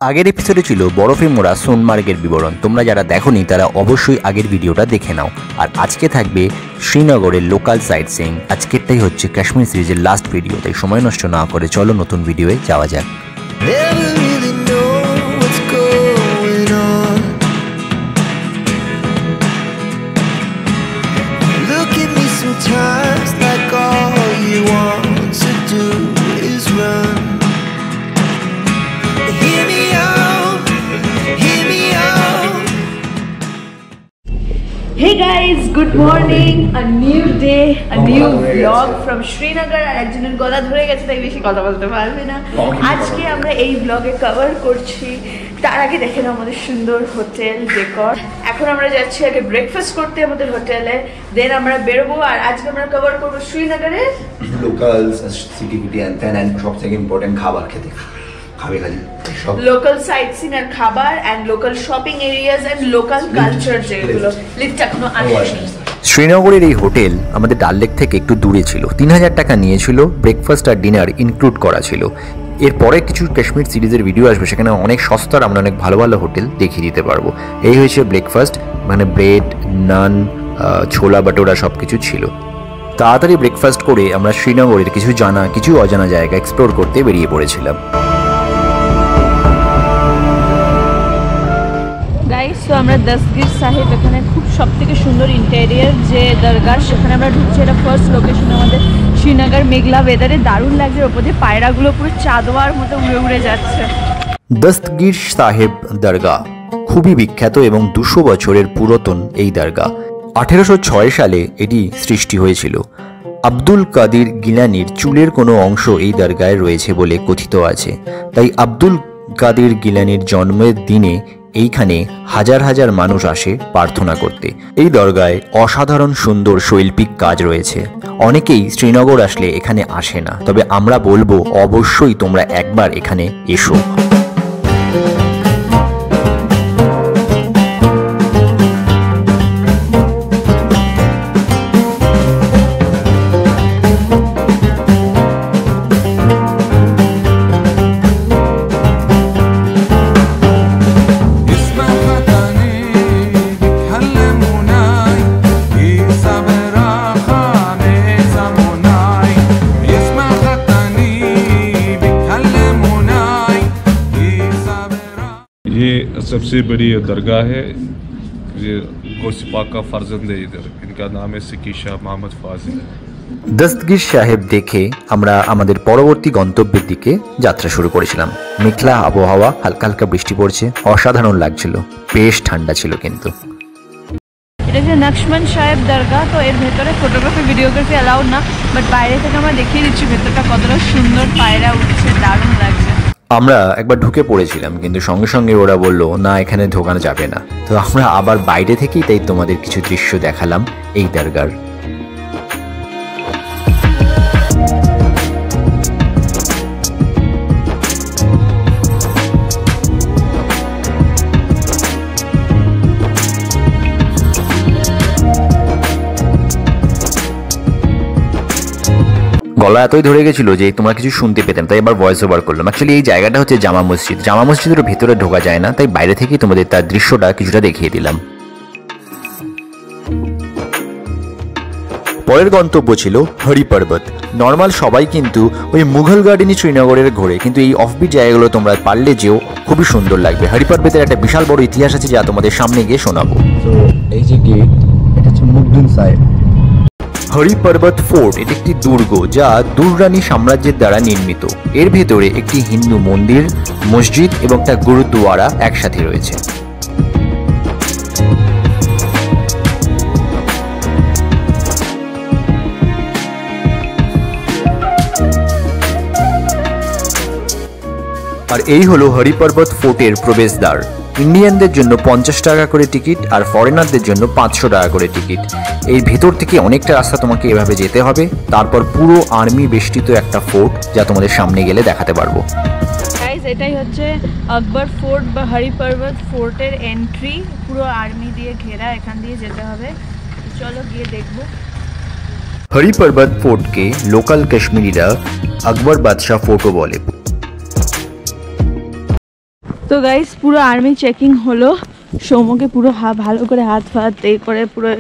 আগের এপিসোডে ছিল বরফে মোড়া সোনমার্গের বিবরণ। তোমরা যারা দেখোনি তারা অবশ্যই আগের ভিডিওটা দেখে নাও। আর আজকে থাকবে শ্রীনগরের লোকাল সাইট সিইং। আজকেরটাই হচ্ছে কাশ্মীর সিরিজের লাস্ট ভিডিও, তাই সময় নষ্ট না করে চলো নতুন ভিডিওয়ে যাওয়া যাক। Hey guys, good morning. A new day, a new vlog from Srinagar. আর একজনের গলা ধরে গেছে তাই বেশি কথা বলতে পারবে না। আজকে আমরা এই ব্লগে কভার করছি। তার আগে দেখেন আমাদের সুন্দর হোটেল ডেকর। এখন আমরা যাচ্ছি আগে ব্রেকফাস্ট করতে আমাদের হোটেলে, দেন আমরা বেরোবো। আর আজকে আমরা কভার করবো শ্রীনগরের লোকাল সিকিউরিটি এন্ড সবথেকে ইম্পর্টেন্ট খাবার খেতে লোকাল সাইট সিন আর খাবার and local shopping areas and local culture যেগুলো লিফট এখনো আসেনি। শ্রীনগরের এই হোটেল আমাদের ডাল লেক থেকে একটু দূরে ছিল। 3000 টাকা নিয়েছিল, ব্রেকফাস্ট আর ডিনার ইনক্লুড করা ছিল। এরপরে কিছু কাশ্মীর সিরিজের ভিডিও আসবে, সেখানে অনেক সস্তার আমরা অনেক ভালো ভালো হোটেল দেখিয়ে দিতে পারবো। এই হয়েছে ব্রেকফাস্ট, মানে ব্রেড, নান, ছোলা বাটোরা সব কিছু ছিল। তাড়াতাড়ি ব্রেকফাস্ট করে আমরা শ্রীনগরের কিছু জানা কিছু অজানা জায়গা এক্সপ্লোর করতে বেরিয়ে পড়েছিলাম। তো আমরা দস্তগীর সাহেব, এখানে খুব সব থেকে সুন্দর ইন্টেরিয়ার যে দরগা, সেখানে আমরা ঢুকছি। এটা ফার্স্ট লোকেশন আমাদের শ্রীনগর। মেঘলা ওয়েদারে দারুণ লাগছে, ওপর দিয়ে পায়রাগুলো পুরো চাঁদোয়ার মতো উড়ে উড়ে যাচ্ছে। দস্তগীর সাহেব দরগা খুবই বিখ্যাত এবং 200 বছরের পুরাতন এই দরগা। 1806 সালে এটি সৃষ্টি হয়েছিল। আব্দুল কাদির গিলানির চুলের কোনো অংশ এই দরগায় রয়েছে বলে কথিত আছে। তাই আব্দুল কাদির গিলানির জন্মের দিনে এইখানে হাজার হাজার মানুষ আসে প্রার্থনা করতে। এই দরগায় অসাধারণ সুন্দর শৈল্পিক কাজ রয়েছে। অনেকেই শ্রীনগর আসলে এখানে আসে না, তবে আমরা বলবো অবশ্যই তোমরা একবার এখানে এসো। सबसे बड़ी दरगाह है, ये गौस-ए-पाक का फर्जंद है। इधर इनका नाम है सिकीशा मोहम्मद फाजिल। দস্তগীর সাহেব দেখে আমরা আমাদের পরবর্তী গন্তব্যের দিকে যাত্রা শুরু করেছিলাম। মেঘলা আবহাওয়া, হালকা হালকা বৃষ্টি পড়ছে, অসাধারণ লাগছিল, বেশ ঠান্ডা ছিল। কিন্তু এটা যে নকশমন সাহেব দরগা, তো এর ভেতরে ফটোগ্রাফি ভিডিওগ্রাফি অ্যালাউড না, বাট বাইরে থেকে আমরা দেখিয়ে দিচ্ছি ভেতরটা কতটা সুন্দর, পায়রা উঠছে, দারুণ লাগছে। আমরা একবার ঢুকে পড়েছিলাম, কিন্তু সঙ্গে সঙ্গে ওরা বললো না, এখানে ঢোকানো যাবে না। তো আমরা আবার বাইরে থেকেই তাই তোমাদের কিছু দৃশ্য দেখালাম এই দরগার। গলা এতই ধরে গেছিল যে তোমরা কিছু শুনতে পেতাম, তাই এবার ভয়েস ওভার করলাম। অ্যাকচুয়ালি এই জায়গাটা হচ্ছে জামা মসজিদ। জামা মসজিদের ভেতরে ঢোকা যায় না, তাই বাইরে থেকেই তোমাদের তার দৃশ্যটা কিছুটা দেখিয়ে দিলাম। পরের গন্তব্য ছিল হরি পর্বত। নর্মাল সবাই কিন্তু ওই মুঘল গার্ডেনই শ্রীনগরের ঘোরে, কিন্তু এই অফবিট জায়গাগুলো তোমরা পারলে যেও, খুবই সুন্দর লাগবে। হরি পর্বতের একটা বিশাল বড় ইতিহাস আছে, যা তোমাদের সামনে গিয়ে শোনাবো। তো এই যে গেট, এটা হচ্ছে মুগদুন সাহেব। হরি পর্বত ফোর্ট এটি একটি দুর্গ, যা দুররানি সাম্রাজ্যের দ্বারা নির্মিত। এর ভেতরে একটি হিন্দু মন্দির, মসজিদ এবং একটা গুরুদ্বারা একসাথে রয়েছে। আর এই হলো হরি পর্বত ফোর্টের প্রবেশদ্বার। ইন্ডিয়ানদের জন্য 50 টাকা করে টিকিট, আর ফরেনারদের জন্য 500 টাকা করে টিকিট। এই ভেতর থেকে অনেকটা রাস্তা তোমাকে এভাবে যেতে হবে, তারপর পুরো আর্মি বেষ্টিত একটা ফোর্ট, যা তোমাদের সামনে গেলে দেখাতে পারবো। গাইস, এটাই হচ্ছে আকবর ফোর্ট বা হরি পর্বত ফোর্টের এন্ট্রি। পুরো আর্মি দিয়ে ঘেরা, এখান দিয়ে যেতে হবে। চলো গিয়ে দেখবো। হরি পর্বত ফোর্টকে লোকাল কাশ্মীরিরা আকবর বাদশাহ ফোর্টও বলে। তো গাইস পুরো আর্মি চেকিং হলো, সৌম্যকে পুরো ভালো করে হাত ফাত এই করে পুরো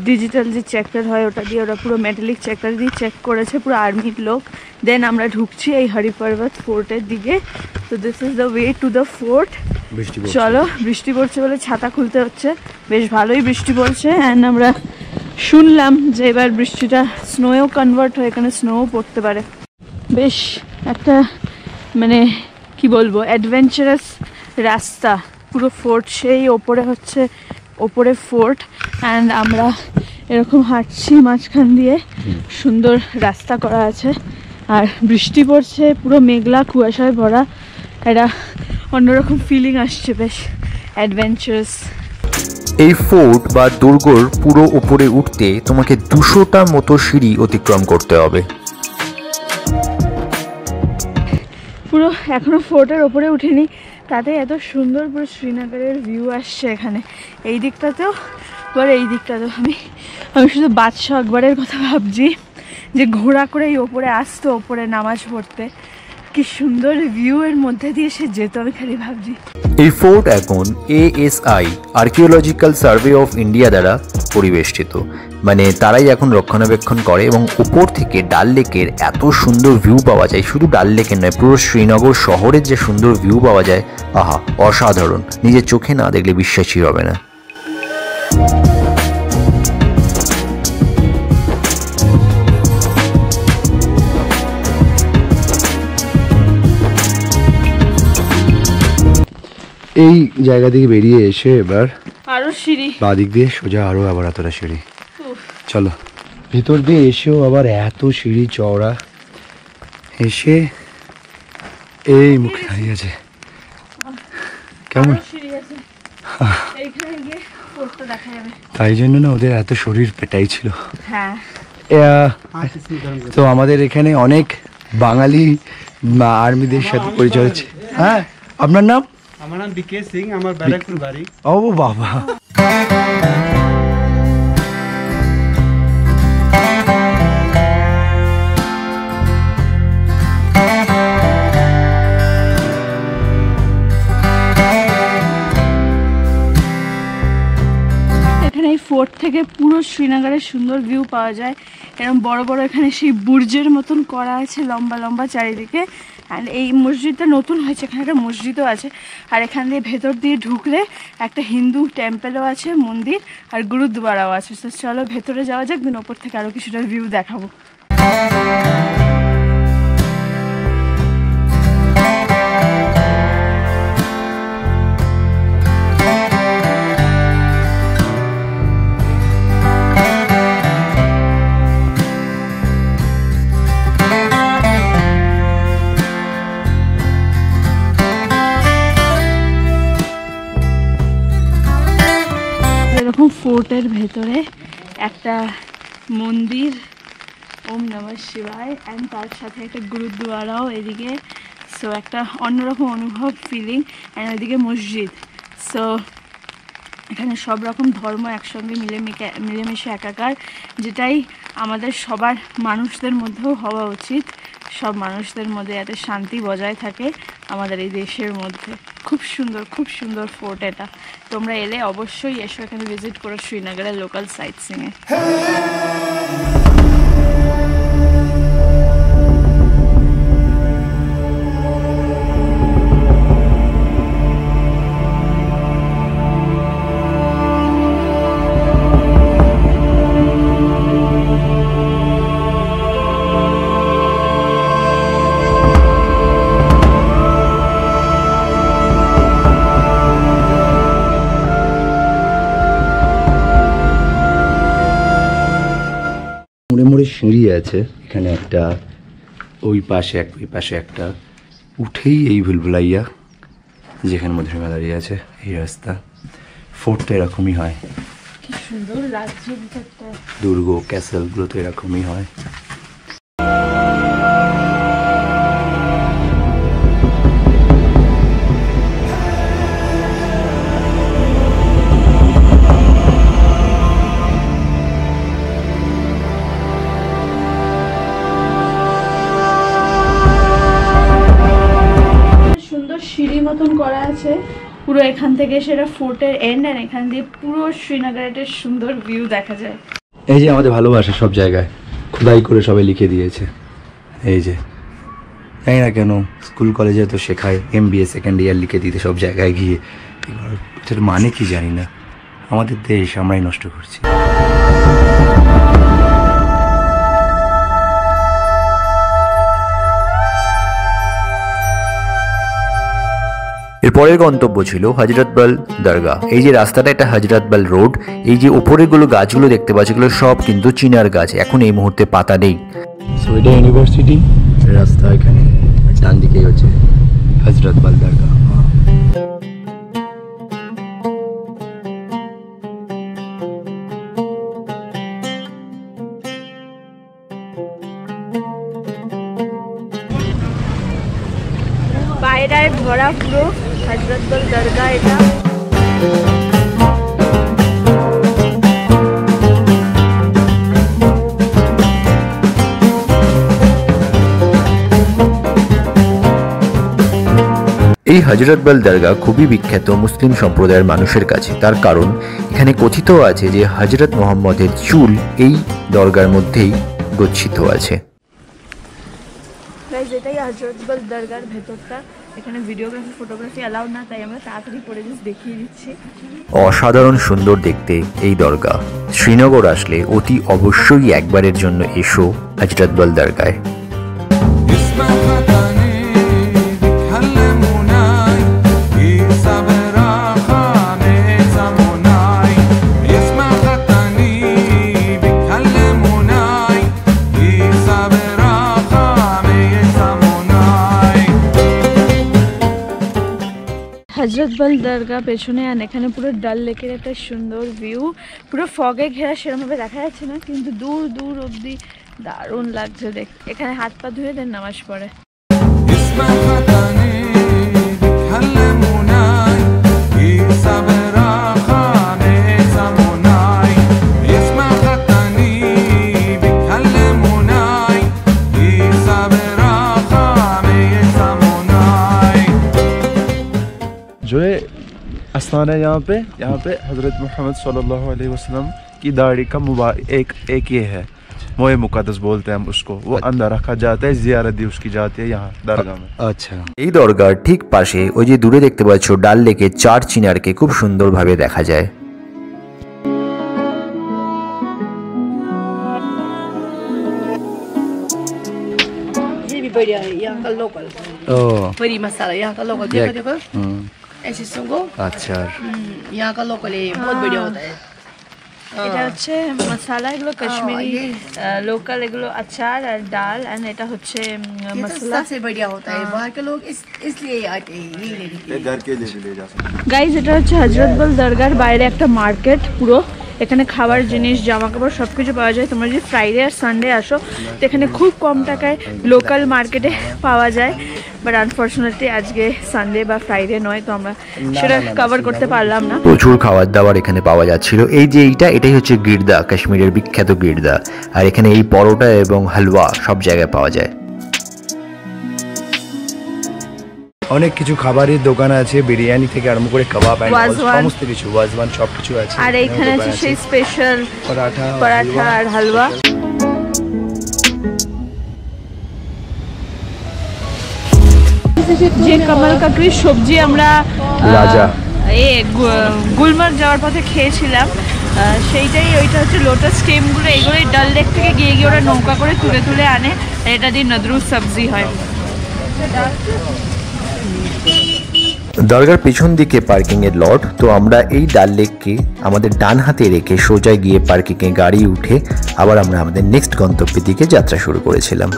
ডিজিটাল যে চেকার হয় ওটা দিয়ে, ওরা পুরো মেটালিক চেকার দিয়ে চেক করেছে পুরো আর্মির লোক। দেন আমরা ঢুকছি এই হরিপর্বত ফোর্টের দিকে। তো this is the way to the fort. চলো, বৃষ্টি পড়ছে বলে ছাতা খুলতে হচ্ছে, বেশ ভালোই বৃষ্টি পড়ছে। অ্যান্ড আমরা শুনলাম যে এবার বৃষ্টিটা স্নোয়েও কনভার্ট হয়ে এখানে স্নোও পড়তে পারে। বেশ একটা মানে কি বলবো অ্যাডভেঞ্চারাস রাস্তা, পুরো ফোর্ট সেই ওপরে হচ্ছে, ওপরে ফোর্ট। অ্যান্ড আমরা এরকম হাঁটছি মাঝখান দিয়ে, সুন্দর রাস্তা করা আছে আর বৃষ্টি পড়ছে, পুরো মেঘলা কুয়াশায় ভরা, একটা অন্যরকম ফিলিং আসছে, বেশ অ্যাডভেঞ্চারাস। এই ফোর্ট বা দুর্গর পুরো উপরে উঠতে তোমাকে 200টা মতো সিঁড়ি অতিক্রম করতে হবে। পুরো এখনো ফোর্টের ওপরে উঠিনি, তাতে এত সুন্দর পুরো শ্রীনগরের ভিউ আসছে এখানে, এই দিকটাতেও আবার এই দিকটাতেও। আমি শুধু বাদশাহ আকবরের কথা ভাবছি যে ঘোড়া করে এই ওপরে আসতো ওপরে নামাজ পড়তে, কি সুন্দর ভিউ এর মধ্যে দিয়ে সে যেত, আমি খালি ভাবছি। এই ফোর্ট এখন ASI archaeological survey of India দ্বারা পরিবেষ্টিত, মানে তারাই এখন রক্ষণাবেক্ষণ করে। এবং উপর থেকে ডাল লেকের এত সুন্দর ভিউ পাওয়া যায়, শুধু ডাল লেকের নয় পুরো শ্রীনগর শহরের যে সুন্দর ভিউ পাওয়া যায়, আহা অসাধারণ, নিজের চোখে না দেখলে বিশ্বাসই হবে না। এই জায়গা থেকে বেরিয়ে এসে এবার আরো সিঁড়ি, বাদিক দিয়ে সোজা আরো আবার এতটা সিঁড়ি। চলো ভিতর দিয়ে এসেও আবার এত সিঁড়ি চওড়া, এসে এই মুখে দাঁড়িয়ে আছে। কেমন সিঁড়ি আছে, এইখানে গিয়ে ফোর্টটা দেখা যাবে। তাই জন্য না ওদের এত শরীর পেটাই ছিল। হ্যাঁ, তো আমাদের এখানে অনেক বাঙালি আর্মিদের সাথে পরিচয় হচ্ছে। হ্যাঁ, আপনার নাম? আমার নাম বিকে সিং, আমার ব্যারাকপুর বাড়ি। ও বাবা, এখানে এই ফোর্ট থেকে পুরো শ্রীনগরের সুন্দর ভিউ পাওয়া যায়। এরকম বড় বড় এখানে সেই বুর্জের মতন করা আছে লম্বা লম্বা চারিদিকে। অ্যান্ড এই মসজিদটা নতুন হয়েছে, এখানে একটা মসজিদও আছে। আর এখান দিয়ে ভেতর দিয়ে ঢুকলে একটা হিন্দু টেম্পেলও আছে, মন্দির, আর গুরুদ্বারাও আছে। তো চলো ভেতরে যাওয়া যাক, দিন ওপর থেকে আরও কিছুটা ভিউ দেখাবো। এরকম ফোর্টের ভেতরে একটা মন্দির, ওম নমঃ শিবায়, অ্যান্ড তার সাথে একটা গুরুদ্বারাও এদিকে। সো একটা অন্যরকম অনুভব, ফিলিং। অ্যান্ড ওইদিকে মসজিদ। সো এখানে সব রকম ধর্ম একসঙ্গে মিলেমিশে একাকার, যেটাই আমাদের সবার মানুষদের মধ্যেও হওয়া উচিত। সব মানুষদের মধ্যে যাতে শান্তি বজায় থাকে আমাদের এই দেশের মধ্যে। খুব সুন্দর ফোর্ট এটা। তোমরা এলে অবশ্যই এসো, এখানে ভিজিট করো শ্রীনগরের লোকাল সাইট সিংয়ে। মোড়ে মোড়ে সিঁড়ি আছে, এখানে একটা, ওই পাশে একটা, ওই পাশে একটা, উঠেই এই ভুলভুলাইয়া যেখানে মধুরিমা দাঁড়িয়ে আছে, এই রাস্তা। ফোর্টটা এরকমই হয়, কি সুন্দর লাগছে ভিতরটা। দুর্গ ক্যাসেলগুলো তো এরকমই হয়। সিঁড়ি মতো মতন করা আছে পুরো এখান থেকে, সেটা ফোর্টের এন্ড, আর এখান দিয়ে পুরো শ্রীনগরের একটা সুন্দর ভিউ দেখা যায়। এই যে আমাদের ভালোবাসা সব জায়গায় খোদাই করে সবাই লিখে দিয়েছে। এই যে জানি না কেন স্কুল কলেজে তো শেখায় MBA সেকেন্ড ইয়ার লিখে দিতে সব জায়গায় গিয়ে, এটার মানে কি জানি না। আমাদের দেশ আমরাই নষ্ট করছি। এরপরের গন্তব্য ছিল হজরতবল দরগা। এই যে রাস্তাটা, এটা হজরতবল রোড। এই যে উপরেগুলো গাছগুলো দেখতে পাচ্ছ, এগুলো সব কিন্তু চিনার গাছ, এখন এই মুহূর্তে পাতা নেই। সো এটা ইউনিভার্সিটি রাস্তা, এখানে ডান দিকেই হচ্ছে হজরতবল দরগা। পায়রায় ভরা পুরো হজরতবল দরগা এটা। এই হজরতবল দরগা খুবই বিখ্যাত মুসলিম সম্প্রদায়ের মানুষের কাছে। তার কারণ এখানে কথিত আছে যে হজরত মোহাম্মদের চুল এই দরগার মধ্যেই গচ্ছিত আছে। গাইস, এটাই হজরতবল দরগার ভেতরটা। এখানে ভিডিওগ্রাফি ফটোগ্রাফি অ্যালাউ না, তাই আমরা তাড়াতাড়ি পরে জাস্ট দেখিয়ে দিচ্ছি। অসাধারণ সুন্দর দেখতে এই দরগা। শ্রীনগর আসলে অতি অবশ্যই একবারের জন্য এসো হজরতবল দরগায়। হজরতবল দরগা পেছনে, আর এখানে পুরো ডাল লেকের একটা সুন্দর ভিউ, পুরো ফগে ঘেরা, সেরকমভাবে দেখা যাচ্ছে না, কিন্তু দূর দূর অবধি দারুণ লাগছে দেখ। এখানে হাত পা ধুয়ে দেন নামাজ পড়ে। जो है आस्थान है यहाँ पे हज़रत मोहम्मद सल्लल्लाहु अलैहि वसल्लम की दाढ़ी का एक ये है, मोए मुक़द्दस बोलते हैं हम उसको, वो अंदर रखा जाता है, ज़ियारत दी उसकी जाती है यहाँ दरगाह में। আচ্ছা, এই দরগার ঠিক পাশে ওই যে দূরে দেখতে পাচ্ছ ডাল লেকে 4 চিনারকে খুব সুন্দরভাবে দেখা যায়। ये भी बढ़िया है, यहाँ का लोकल ও बड़ी मसाला, यहाँ का लोकल। देखो देखो হুম, ऐसे सुंगो, আচ্ছা। यहाँ का लोकल है, बहुत बढ़िया होता है। এটা হচ্ছে মশলা, এগুলো কাশ্মীরি লোকাল, এগুলো আচার আর ডাল, আর এটা হচ্ছে ये तो মশলা। सबसे बढ़िया होता है, बाहर के लोग इसलिए आते हैं यही लेने के लिए। घर के लिए भी ले जा सकते। গাইজ, এটা হচ্ছে হজরতবল দরগার বাইরে একটা মার্কেট পুরো। এখানে খাবার জিনিস, জামা কাপড় সব কিছু পাওয়া যায়। তোমরা যদি ফ্রাইডে আর সানডে আসো তো এখানে খুব কম টাকায় লোকাল মার্কেটে পাওয়া যায়, বাট আনফর্চুনেটলি আজকে সানডে বা ফ্রাইডে নয়, তো আমরা সেটা কভার করতে পারলাম না। প্রচুর খাবার দাবার এখানে পাওয়া যাচ্ছিল। এই যে এটাই হচ্ছে গির্দা, কাশ্মীরের বিখ্যাত গির্দা। আর এখানে এই পরোটা এবং হালুয়া সব জায়গায় পাওয়া যায়। অনেক কিছু খাবারের দোকান আছে, বিরিয়ানি থেকে আরম্ভ করে কাবাব and all, ওয়াজওয়ান। সমস্ত কিছু, ওয়াজওয়ান সব কিছু আছে। আর এইখানে আছে সেই স্পেশাল পরাঠা, পরাঠা আর হালুয়া। যে কমল কাকড়ির সবজি আমরা রাজা। গুলমার্গ যাওয়ার পথে খেয়েছিলাম, সেইটাই। ওইটা হচ্ছে লোটাস স্টেমগুলো, এগুলোই ডাল লেক থেকে গিয়ে গিয়ে ওরা নৌকা করে তুলে তুলে আনে, আর এটা দিয়ে নদরুস সবজি হয়। দরগার পেছন দিকে পার্কিং এর লট। তো আমরা এই ডাল লেককে আমাদের ডান হাতে রেখে সোজা গিয়ে পার্কিং এ গাড়ি উঠে আবার আমরা আমাদের নেক্সট গন্তব্যের দিকে যাত্রা শুরু করেছিলাম।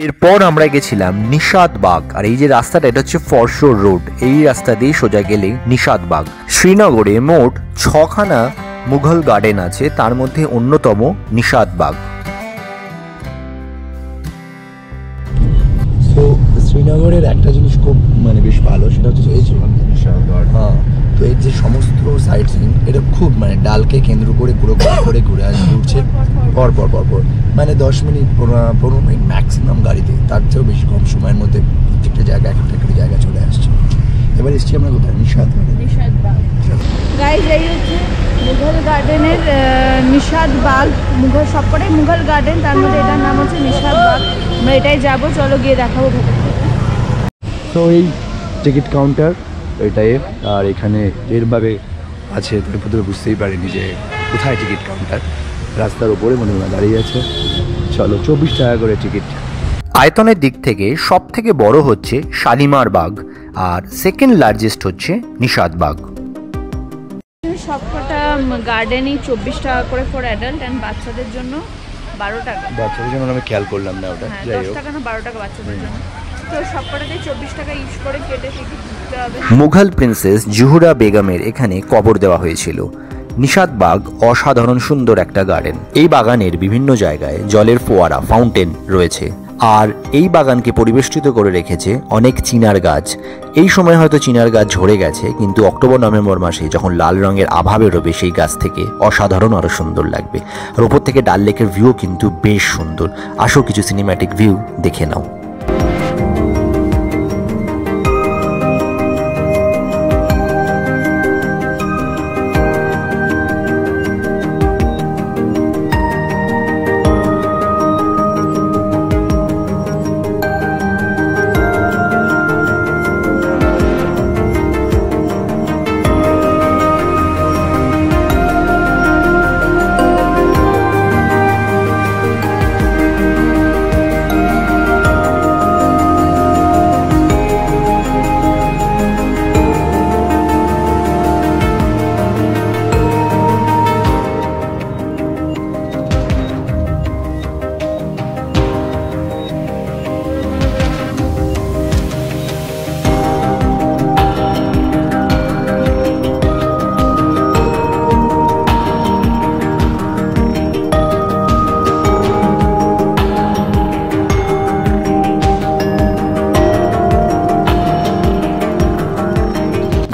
এরপর আমরা গেছিলাম নিশাতবাগ। আর এই যে রাস্তাটা, এটা হচ্ছে ফরশোর রোড। এই রাস্তা দিয়ে সোজা গেলে নিশাতবাগ। শ্রীনগরে মোট 6খানা মুঘল গার্ডেন আছে, তার মধ্যে অন্যতম নিশাতবাগ। সো শ্রীনগরের একটা জিনিস খুব বেশ ভালো, সেটা হচ্ছে এই যে হ্যাঁ, তো এর যে সমস্ত সাইট সিন এটা খুব মানে ডালকে কেন্দ্র করে পুরো ঘুরছে পর মানে 10 মিনিট 15 মিনিট ম্যাক্সিমাম গাড়িতে, তার চেয়েও বেশি কম সময়ের মধ্যে প্রত্যেকটা জায়গা একটা জায়গা চলে আসছে। এবার এসছি আমরা কোথায়? নিশাদ বাগ। গাইজ এই হচ্ছে মুঘল গার্ডেনের নিশাদ বাগ। মুঘল সবকটাই মুঘল গার্ডেন, তার মধ্যে এটার নাম হচ্ছে নিশাদ বাগ। আমরা এটাই যাবো, চলো গিয়ে দেখাবো। তো এই টিকিট কাউন্টার এটাই, আর এখানে এরভাবে আছে, প্রথমে বুঝতেই পারিনি যে কোথায় টিকিট কাউন্টার। রাস্তার ওপরে মনে হয় দাঁড়িয়ে আছে। চলো 24 টাকা করে টিকিট। আয়তনের দিক থেকে সব থেকে বড় হচ্ছে শালিমার বাগ, আর সেকেন্ড লার্জেস্ট হচ্ছে নিশাদ বাগ। সবকটা গার্ডেনই 24 টাকা করে ফর অ্যাডাল্ট অ্যান্ড বাচ্চাদের জন্য 12 টাকা। বাচ্চাদের জন্য আমি খেয়াল করলাম না ওটা, হ্যাঁ, যাই 10 হোক। টাকা না 12 টাকা বাচ্চাদের জন্য। তো সবকটাতে 24 টাকা ইউজ করে কেটে টিকিট দিতে হবে। মুঘল প্রিন্সেস জুহুরা বেগমের এখানে কবর দেওয়া হয়েছিল। নিশাদ বাগ অসাধারণ সুন্দর একটা গার্ডেন। এই বাগানের বিভিন্ন জায়গায় জলের ফোয়ারা ফাউন্টেন রয়েছে, আর এই বাগানকে পরিবেষ্টিত করে রেখেছে অনেক চিনার গাছ। এই সময় হয়তো চিনার গাছ ঝরে গেছে, কিন্তু অক্টোবর নভেম্বর মাসে যখন লাল রঙের আভা বেরোবে সেই গাছ থেকে, অসাধারণ আরও সুন্দর লাগবে। আর ওপর থেকে ডাল লেকের ভিউ কিন্তু বেশ সুন্দর। আসো কিছু সিনেম্যাটিক ভিউ দেখে নাও।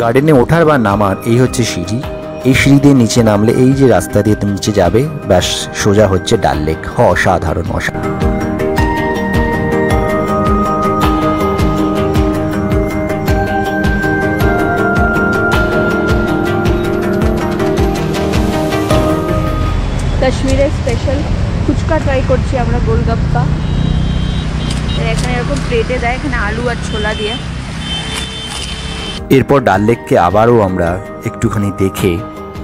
গার্ডেনে ওঠার বা নামার এই হচ্ছে সিঁড়ি। এই সিঁড়ি দিয়ে নিচে নামলে এই যে রাস্তা দিয়ে তুমি নিচে যাবে, ব্যাস সোজা হচ্ছে ডাল লেক। অসাধারণ অসাধারণ। কাশ্মীরের স্পেশাল ফুচকা ট্রাই করছি আমরা, গোলগাপ্পা। এখানে এরকম প্লেটে দেয়, এখানে আলু আর ছোলা দিয়ে। এরপর ডাল লেককে আবারও আমরা একটুখানি দেখে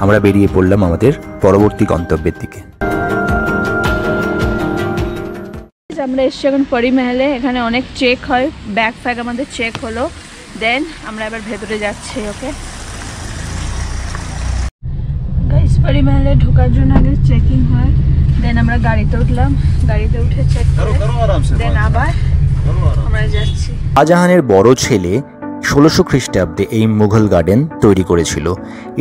আমরা বেরিয়ে পড়লাম আমাদের পরবর্তী গন্তব্যের দিকে। আমরা এসছি এখন পরি মহলে। এখানে অনেক চেক হয়, ব্যাগ ফ্যাগ আমাদের চেক হলো, দেন আমরা এবার ভেতরে যাচ্ছি। ওকে গাইস, পরি মহলে ঢোকার জন্য আগে চেকিং হয়, দেন আমরা গাড়িতে উঠলাম, গাড়িতে উঠে চেক করে দেন আবার আমরা যাচ্ছি। শাহজাহানের বড় ছেলে 1600 খ্রিস্টাব্দে এই মুঘল গার্ডেন তৈরি করেছিল।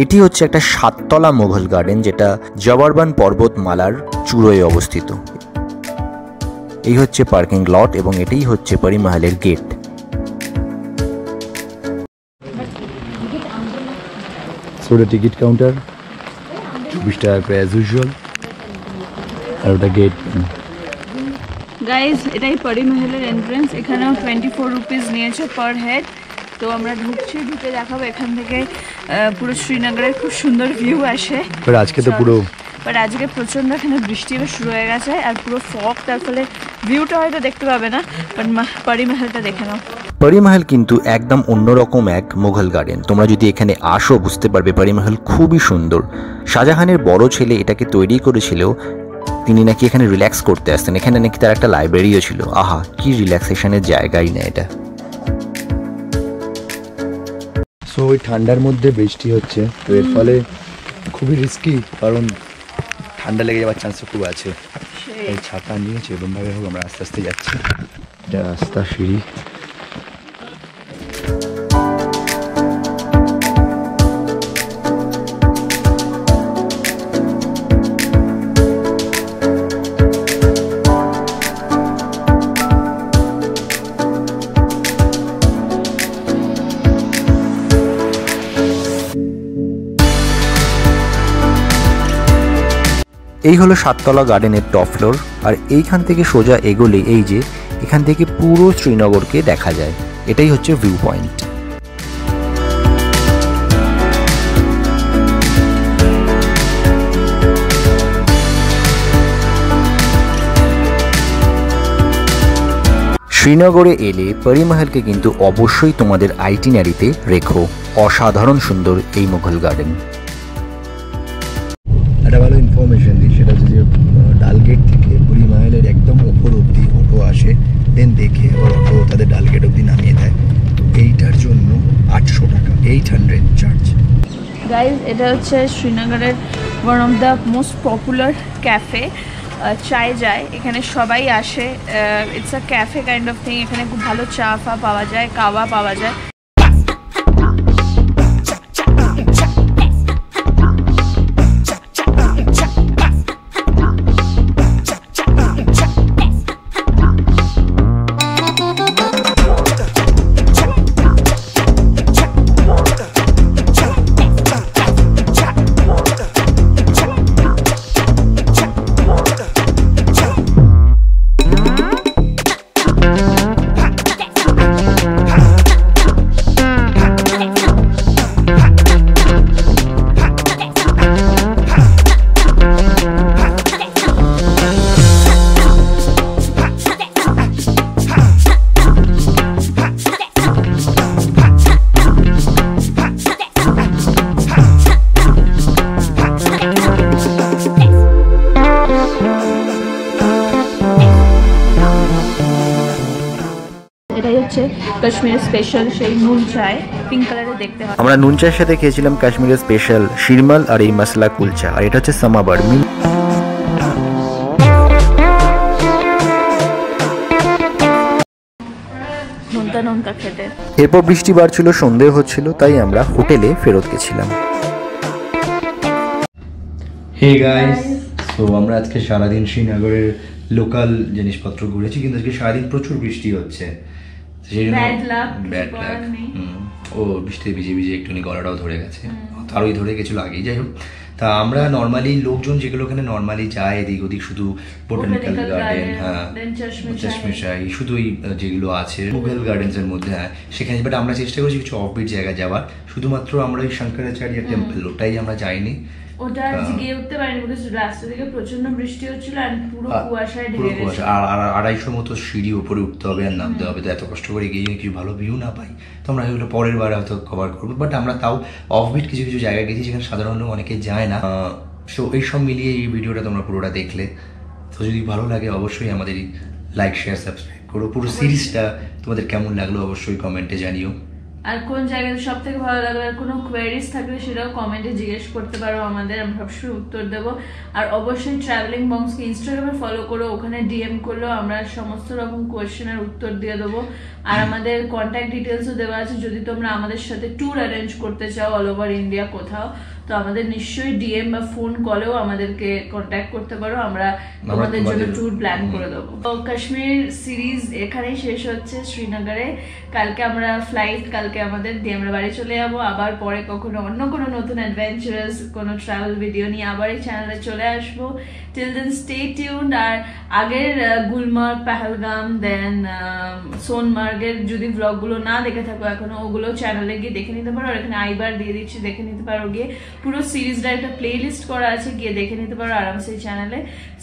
এটি হচ্ছে একটা 7তলা মুঘল গার্ডেন, যেটা জবরবান পর্বতমালার চূড়োয় অবস্থিত। এই হচ্ছে পার্কিং লট এবং এটাই হচ্ছে পরি মহলের গেট। সোটা টিকিট কাউন্টার 24 টাকা করে অ্যাজ ইউজুয়াল, আর ওটা গেট। গাইজ এটাই পরি মহলের এন্ট্রেন্স। এখানেও 24 রুপিস নিয়েছে পার হেড। তো আমরা ঢুকছি, ঢুকে দেখাবো এখান থেকে পুরো শ্রীনগরের খুব সুন্দর ভিউ আসে। আজকে তো পুরো বাট আজকে প্রচণ্ড এখানে বৃষ্টি এবার শুরু হয়ে গেছে আর পুরো ফগ, তার ফলে ভিউটা হয়তো দেখতে পাবে না, বাট পরি মহলটা দেখে নাও। পরি মহল কিন্তু একদম অন্যরকম এক মুঘল গার্ডেন। তোমরা যদি এখানে আসো বুঝতে পারবে পরি মহল খুবই সুন্দর। শাহজাহানের বড় ছেলে এটাকে তৈরি করেছিল, তিনি নাকি এখানে রিল্যাক্স করতে আসতেন। এখানে নাকি তার একটা লাইব্রেরিও ছিল। আহা, কি রিল্যাক্সেশনের জায়গাই না এটা। সো ওই ঠান্ডার মধ্যে বৃষ্টি হচ্ছে, তো এর ফলে খুবই রিস্কি, কারণ ঠান্ডা লেগে যাওয়ার চান্স খুব আছে। এই ছাতা নিয়েছে, এরকমভাবে হোক আমরা আস্তে আস্তে যাচ্ছি। এটা রাস্তা, সিঁড়ি। এই হলো 7তলা গার্ডেনের টপ ফ্লোর। আর এইখান থেকে সোজা এগোলে এই যে এখান থেকে পুরো শ্রীনগরকে দেখা যায়। এটাই হচ্ছে ভিউ পয়েন্ট। শ্রীনগরে এলে পরিমহলকে কিন্তু অবশ্যই তোমাদের আইটিনারিতে রেখো। অসাধারণ সুন্দর এই মুঘল গার্ডেন। একটা ভালো ইনফরমেশন দিই, সেটা হচ্ছে যে ডালগেট থেকে পরিমহলের একদম ওপর অবধি অটো আসে, দেন দেখে আবার অটো তাদের ডালগেট অবধি নামিয়ে দেয়। তো এইটার জন্য 800 টাকা, 800 চার্জ। গাইজ, এটা হচ্ছে শ্রীনগরের one of the most popular cafe. চায় যায়, এখানে সবাই আসে। It's a cafe kind of thing. এখানে খুব ভালো চা ফা পাওয়া যায়, কাওয়া পাওয়া যায়। এটাই হচ্ছে কাশ্মীরের স্পেশাল সেই নুন চায়, পিঙ্ক কালারে দেখতে হয়। আমরা নুন চায়ের সাথে খেয়েছিলাম কাশ্মীরের স্পেশাল শিরমাল আর এই মশলা কুলচা। আর এটা হচ্ছে সামাবার। নুনতা নুনতা খেতে। এরপর বৃষ্টি বাড়ছিল, সন্দেহ হচ্ছিল, তাই আমরা হোটেলে ফেরত গেছিলাম। হে গাইস, সো আমরা আজকে সারাদিন শ্রীনগরের লোকাল জিনিসপত্র ঘুরেছি, কিন্তু আজকে সারাদিন প্রচুর বৃষ্টি হচ্ছে। Bad luck, bad luck. ও বৃষ্টিতে ভিজে ভিজে একটুখানি গলাটাও ধরে গেছে, তারই ধরে গেছিল আগেই। যাই হোক, তা আমরা নর্মালি লোকজন যেগুলো ওখানে নর্মালি যায় এদিক ওদিক, শুধু বোটানিক্যাল গার্ডেন, হ্যাঁ, চশমেশাহী, শুধু ওই যেগুলো আছে মুঘল গার্ডেন্স এর মধ্যে, হ্যাঁ সেখানে। বাট আমরা চেষ্টা করছি কিছু অফবিট জায়গা যাওয়ার। শুধুমাত্র আমরা ওই শঙ্করাচার্য টেম্পল, ওটাই আমরা যাইনি। ওটা গিয়ে উঠতে পারিনি, বিকজ রাস্তা থেকে প্রচন্ড বৃষ্টি হচ্ছিল আর পুরো কুয়াশায় ঢেকে গেছে। আর 250 মতো সিঁড়ি উপরে উঠতে হবে আর নামতে হবে। তো এত কষ্ট করে গিয়ে কিছু ভালো ভিউ না পাই, তো আমরা এগুলো পরের বার হয়তো কভার করবো। বাট আমরা তাও অফবিট কিছু কিছু জায়গায় গেছি যেখানে সাধারণ লোক অনেকে যায় না। সো এইসব মিলিয়ে এই ভিডিওটা তোমরা পুরোটা দেখলে, তো যদি ভালো লাগে অবশ্যই আমাদের লাইক শেয়ার সাবস্ক্রাইব করো। পুরো সিরিজটা তোমাদের কেমন লাগলো অবশ্যই কমেন্টে জানিও। আর কোন জায়গাতে সব থেকে ভালো লাগলো, আর কোনো কোয়ারিজ থাকলে সেটাও কমেন্টে জিজ্ঞেস করতে পারো আমাদের, আমরা সবসময় উত্তর দেবো। আর অবশ্যই ট্রাভেলিং বংশকে ইনস্টাগ্রামে ফলো করো, ওখানে ডিএম করলেও আমরা সমস্ত রকম কোয়েশ্চেনের উত্তর দিয়ে দেবো। আর আমাদের কন্ট্যাক্ট ডিটেলসও দেওয়া আছে, যদি তোমরা আমাদের সাথে ট্যুর অ্যারেঞ্জ করতে চাও অল ওভার ইন্ডিয়া কোথাও, তো আমাদের নিশ্চয়ই ডিএম বা ফোন কলেও আমাদেরকে কন্ট্যাক্ট করতে পারো, আমরা তোমাদের জন্য ট্যুর প্ল্যান করে দেবো। তো কাশ্মীর সিরিজ এখানেই শেষ হচ্ছে শ্রীনগরে। কালকে আমরা ফ্লাইট, কালকে আমাদের দিয়ে আমরা বাড়ি চলে যাবো। আবার পরে কখনো অন্য কোনো নতুন অ্যাডভেঞ্চারাস কোনো ট্রাভেল ভিডিও নিয়ে আবার এই চ্যানেলে চলে আসবো। Till then stay tuned. আর আগের গুলমার্গ, পাহালগাম, দেন সোনমার্গের যদি ব্লগগুলো না দেখে থাকো এখনো, ওগুলো চ্যানেলে গিয়ে দেখে নিতে পারো। আর এখানে আইবার দিয়ে দিচ্ছি, দেখে নিতে পারো গিয়ে। পুরো সিরিজটা একটা প্লে লিস্ট করা আছে, গিয়ে দেখে নিতে পারো আরামসে চ্যানেলে।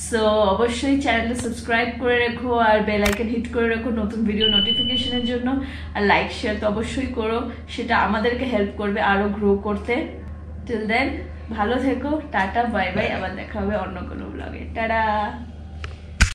সো অবশ্যই চ্যানেলটা সাবস্ক্রাইব করে রেখো আর বেল আইকন হিট করে রাখো নতুন ভিডিও নোটিফিকেশনের জন্য। আর লাইক শেয়ার তো অবশ্যই করো, সেটা আমাদেরকে হেল্প করবে আরো গ্রো করতে। টিল দেন ভালো থেকো, টাটা, বাই বাই। আবার দেখা হবে অন্য কোনো ব্লগে। টাটা।